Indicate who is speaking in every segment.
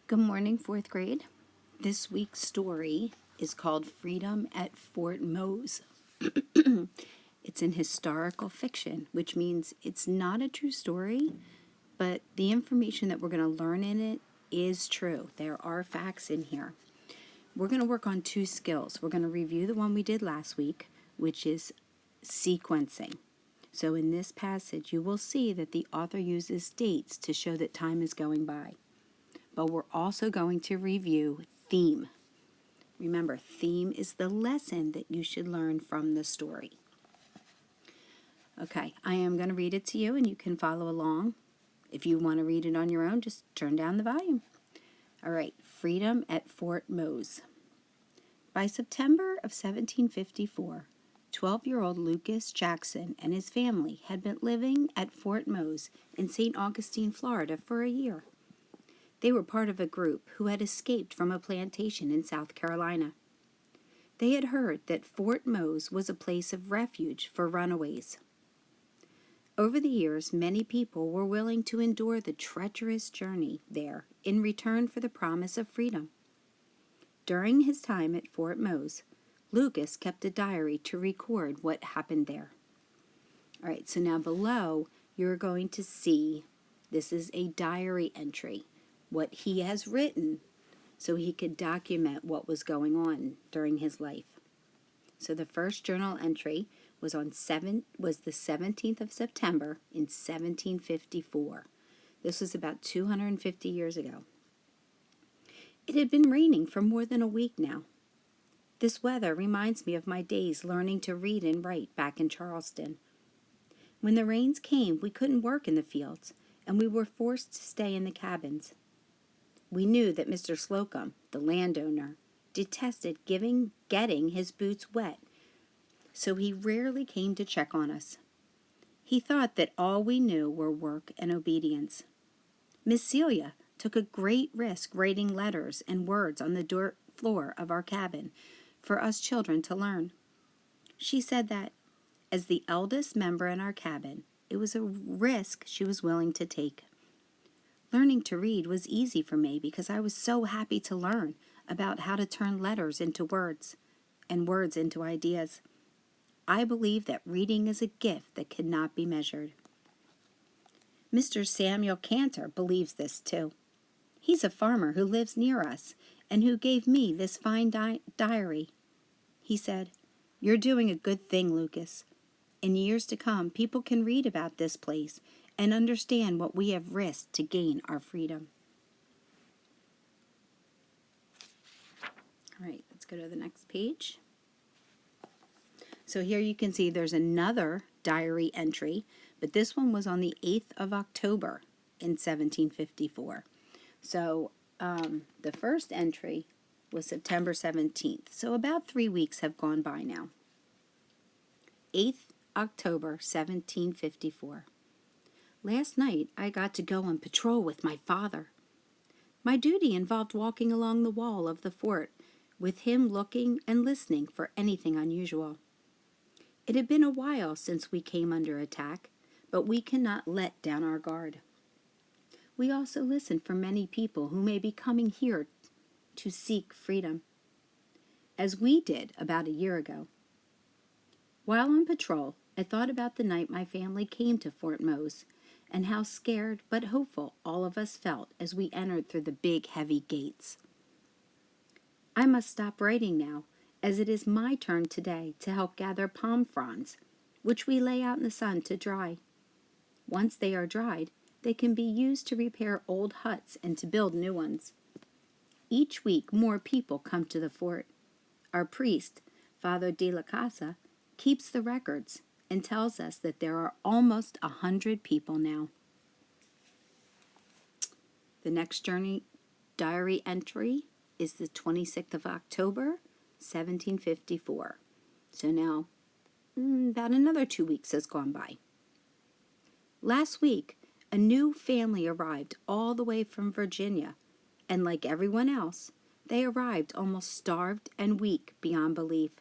Speaker 1: Good morning, fourth grade. This week's story is called Freedom at Fort Mose. It's an historical fiction, which means it's not a true story, but the information that we're going to learn in it is true. There are facts in here. We're going to work on two skills. We're going to review the one we did last week, which is sequencing. So in this passage, you will see that the author uses dates to show that time is going by. But we're also going to review theme. Remember, theme is the lesson that you should learn from the story. Okay, I am going to read it to you and you can follow along. If you want to read it on your own, just turn down the volume. All right, Freedom at Fort Mose. By September of 1754, 12-year-old Lucas Jackson and his family had been living at Fort Mose in St. Augustine, Florida for a year. They were part of a group who had escaped from a plantation in South Carolina. They had heard that Fort Mose was a place of refuge for runaways. Over the years, many people were willing to endure the treacherous journey there in return for the promise of freedom. During his time at Fort Mose, Lucas kept a diary to record what happened there. All right, so now below, you're going to see this is a diary entry, what he has written, so he could document what was going on during his life. So the first journal entry was the 17th of September in 1754. This was about 250 years ago. It had been raining for more than a week now. This weather reminds me of my days learning to read and write back in Charleston. When the rains came, we couldn't work in the fields, and we were forced to stay in the cabins. We knew that Mr. Slocum, the landowner, detested getting his boots wet, so he rarely came to check on us. He thought that all we knew were work and obedience. Miss Celia took a great risk writing letters and words on the dirt floor of our cabin for us children to learn. She said that, as the eldest member in our cabin, it was a risk she was willing to take. Learning to read was easy for me because I was so happy to learn about how to turn letters into words and words into ideas. I believe that reading is a gift that cannot be measured. Mr. Samuel Cantor believes this too. He's a farmer who lives near us and who gave me this fine diary. He said, "You're doing a good thing, Lucas. In years to come, people can read about this place and understand what we have risked to gain our freedom." All right, let's go to the next page. So here you can see there's another diary entry, but this one was on the 8th of October in 1754. So the first entry was September 17th. So about 3 weeks have gone by now. 8th October 1754. Last night, I got to go on patrol with my father. My duty involved walking along the wall of the fort, with him looking and listening for anything unusual. It had been a while since we came under attack, but we cannot let down our guard. We also listen for many people who may be coming here to seek freedom, as we did about a year ago. While on patrol, I thought about the night my family came to Fort Mose, and how scared but hopeful all of us felt as we entered through the big, heavy gates. I must stop writing now, as it is my turn today to help gather palm fronds, which we lay out in the sun to dry. Once they are dried, they can be used to repair old huts and to build new ones. Each week, more people come to the fort. Our priest, Father de la Casa, keeps the records and tells us that there are almost 100 people now. The next diary entry is the 26th of October, 1754. So now, about another 2 weeks has gone by. Last week, a new family arrived all the way from Virginia, and like everyone else, they arrived almost starved and weak beyond belief.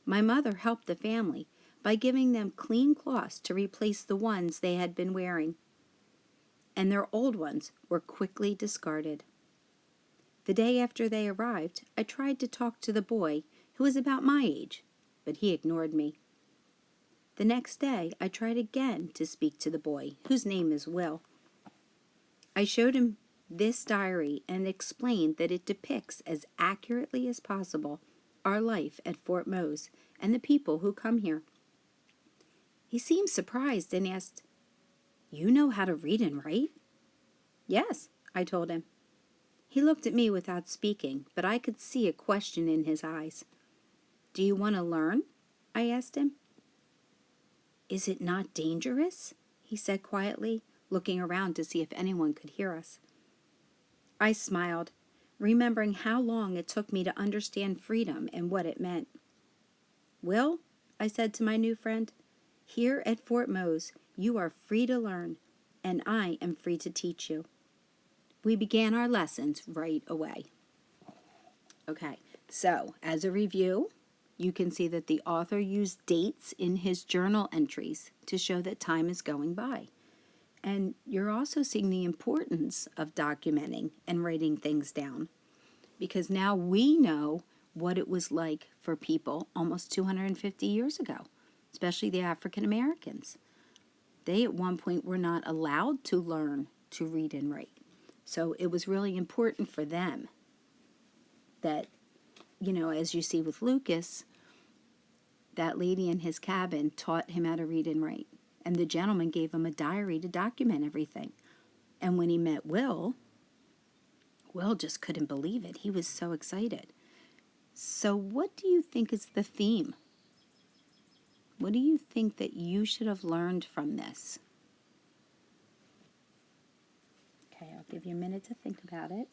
Speaker 1: My mother helped the family by giving them clean cloths to replace the ones they had been wearing, and their old ones were quickly discarded. The day after they arrived, I tried to talk to the boy, who was about my age, but he ignored me. The next day, I tried again to speak to the boy, whose name is Will. I showed him this diary and explained that it depicts as accurately as possible our life at Fort Mose and the people who come here. He seemed surprised and asked, "You know how to read and write?" "Yes," I told him. He looked at me without speaking, but I could see a question in his eyes. "Do you want to learn?" I asked him. "Is it not dangerous?" he said quietly, looking around to see if anyone could hear us. I smiled, remembering how long it took me to understand freedom and what it meant. "Will," I said to my new friend, "here at Fort Mose, you are free to learn, and I am free to teach you." We began our lessons right away. Okay, so as a review, you can see that the author used dates in his journal entries to show that time is going by. And you're also seeing the importance of documenting and writing things down, because now we know what it was like for people almost 250 years ago, especially the African Americans. They at one point were not allowed to learn to read and write. So it was really important for them that, as you see with Lucas, that lady in his cabin taught him how to read and write. And the gentleman gave him a diary to document everything. And when he met Will just couldn't believe it. He was so excited. So what do you think is the theme? What do you think that you should have learned from this? Okay, I'll give you a minute to think about it.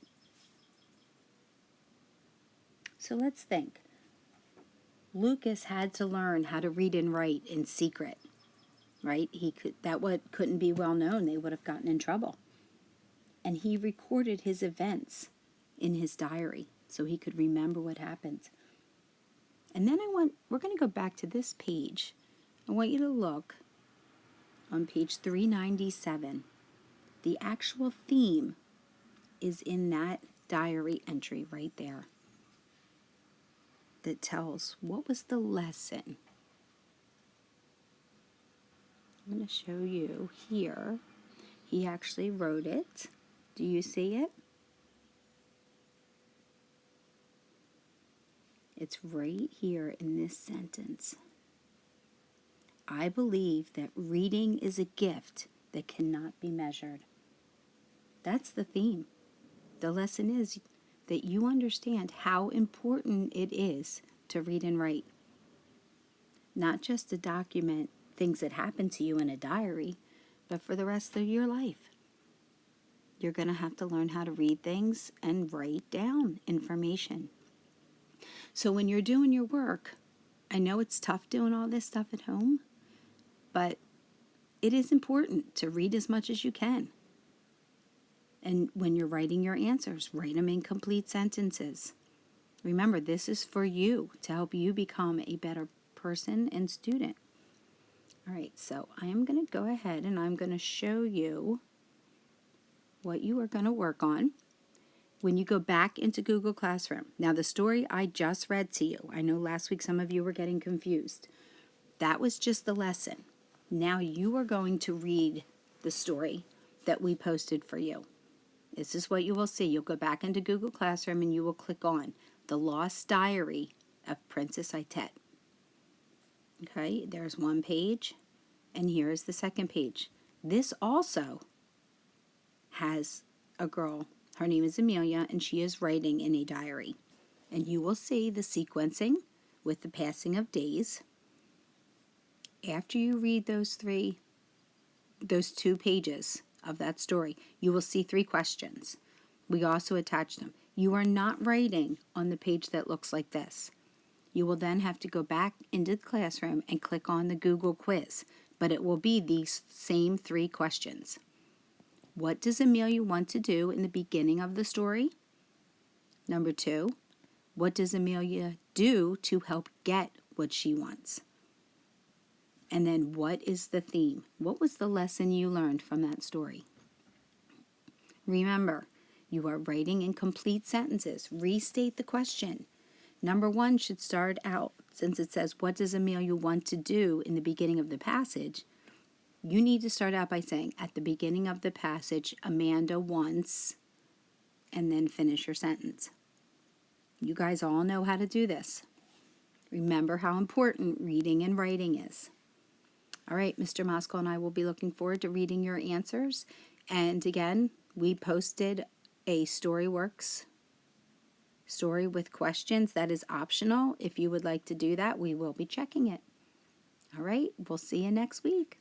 Speaker 1: So let's think. Lucas had to learn how to read and write in secret, right? Couldn't be well known. They would have gotten in trouble. And he recorded his events in his diary so he could remember what happened. And then we're going to go back to this page. I want you to look on page 397. The actual theme is in that diary entry right there that tells what was the lesson. I'm going to show you here. He actually wrote it. Do you see it? It's right here in this sentence. I believe that reading is a gift that cannot be measured. That's the theme. The lesson is that you understand how important it is to read and write. Not just to document things that happen to you in a diary, but for the rest of your life. You're going to have to learn how to read things and write down information. So when you're doing your work, I know it's tough doing all this stuff at home, but it is important to read as much as you can. And when you're writing your answers, write them in complete sentences. Remember, this is for you, to help you become a better person and student. All right, so I am going to go ahead and I'm going to show you what you are going to work on when you go back into Google Classroom. Now, the story I just read to you, I know last week some of you were getting confused. That was just the lesson. Now you are going to read the story that we posted for you. This is what you will see. You'll go back into Google Classroom and you will click on The Lost Diary of Princess Itet. Okay, there's one page, and here is the second page. This also has a girl. Her name is Amelia, and she is writing in a diary. And you will see the sequencing with the passing of days. After you read those two pages of that story, you will see 3 questions. We also attach them. You are not writing on the page that looks like this. You will then have to go back into the classroom and click on the Google quiz, but it will be these same 3 questions. What does Amelia want to do in the beginning of the story? Number 2, what does Amelia do to help get what she wants? And then what is the theme? What was the lesson you learned from that story? Remember, You are writing in complete sentences. Restate the question. Number 1 should start out, since it says, what does Amelia want to do in the beginning of the passage? You need to start out by saying, at the beginning of the passage, Amanda wants, and then finish your sentence. You guys all know how to do this. Remember how important reading and writing is. All right, Mr. Moskal and I will be looking forward to reading your answers. And again, we posted a Storyworks story with questions. That is optional. If you would like to do that, we will be checking it. All right, we'll see you next week.